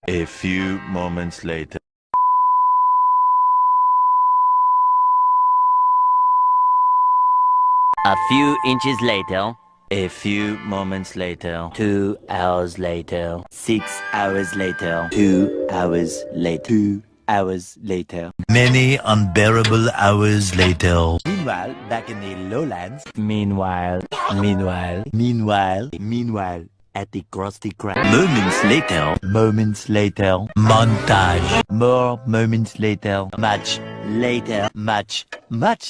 A few moments later. A few inches later. A few moments later. 2 hours later. 6 hours later. 2 hours later. 2 hours later. Many unbearable hours later. Meanwhile, back in the lowlands. Meanwhile. Meanwhile, at the Krusty Krab. Moments later. Moments later. Montage. More moments later. Much later. Much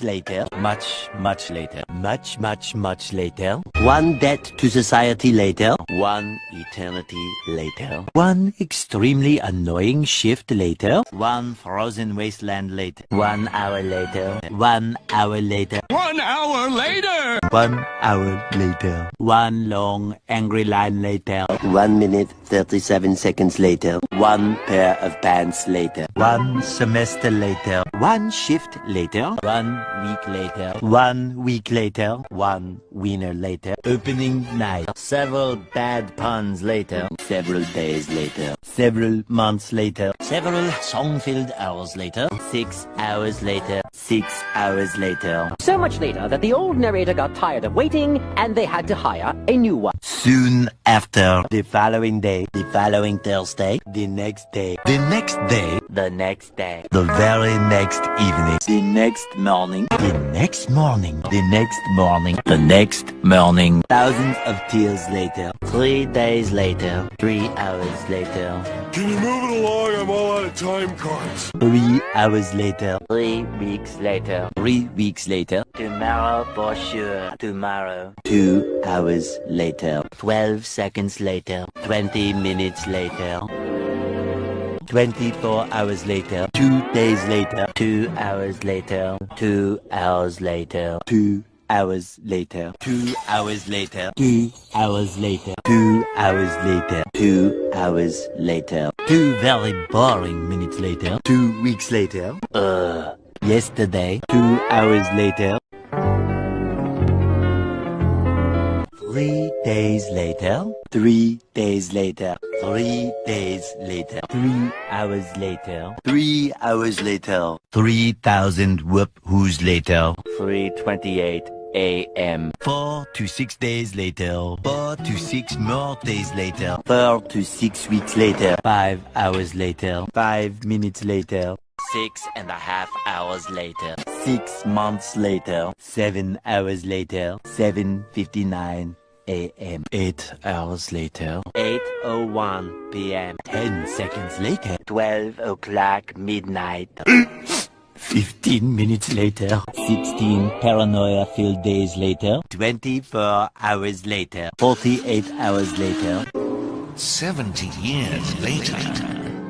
later. Much later. Much later. One debt to society later. One eternity later. One extremely annoying shift later. One frozen wasteland later. 1 hour later. 1 hour later. 1 hour later! 1 hour later. One long angry line later. 1 minute 37 seconds later. One pair of pants later. 1 semester later. One shift later. 1 week later. 1 week later. One winner later. Opening night. Several bad puns later. Several days later. Several months later. Several song-filled hours later. 6 hours later. 6 hours later. So much later that the old narrator got tired of waiting and they had to hire a new one. Soon after. The following day. The following Thursday. The next day. The next day. The next day. The very next evening. The next morning. The next morning. The next morning. The next morning. Thousands of tears later. 3 days later. 3 hours later. Can you move it along? I'm all out of time cards. 3 hours later. 3 weeks later. 3 weeks later. Tomorrow for sure. Tomorrow. 2 hours later. 12 seconds later. 20 minutes later. 24 hours later. 2 days later. 2 hours later. 2 hours later. 2 hours later. 2 hours later. 2 hours later. 2 hours later. 2 hours later. 2 very boring minutes later. 2 weeks later. Yesterday. 2 hours later. 3 days later. 3 days later. 3 days later. 3 hours later. 3 hours later. 3,000 whoop-whoos later. 3:28 a.m. 4 to 6 days later. 4 to 6 more days later. 4 to 6 weeks later. 5 hours later. 5 minutes later. 6.5 hours later. 6 months later. 7 hours later. 7:59 a.m. 8 hours later. 8:01 p.m. 10 seconds later. 12 o'clock midnight. 15 minutes later. 16 paranoia-filled days later. 24 hours later. 48 hours later. 70 years later.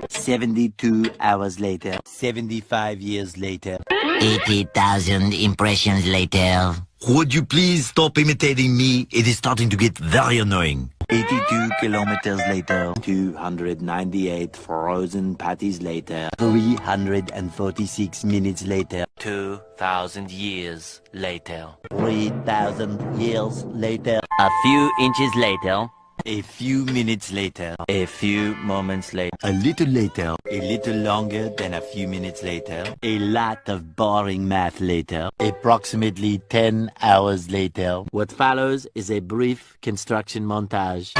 72 hours later. 75 years later. 80,000 impressions later. Would you please stop imitating me? It is starting to get very annoying. 82 kilometers later. 298 frozen patties later. 346 minutes later. 2,000 years later. 3,000 years later. A few inches later. A few minutes later. A few moments later. A little later. A little longer than a few minutes later. A lot of boring math later. Approximately 10 hours later. What follows is a brief construction montage.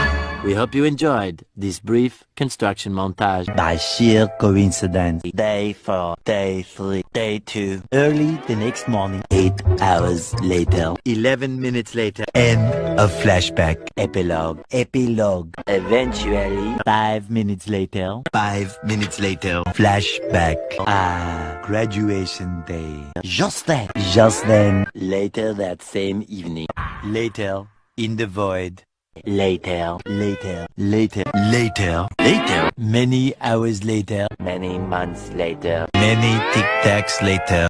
We hope you enjoyed this brief construction montage. By sheer coincidence. Day 4, day 3, day 2. Early the next morning. 8 hours later. 11 minutes later. End of flashback. Epilogue. Epilogue. Eventually. 5 minutes later. 5 minutes later. Flashback. Graduation day. Just then. Just then. Later that same evening. Later. In the void. Later. Later. Later. Later. Later. Many hours later. Many months later. Many tic-tacs later.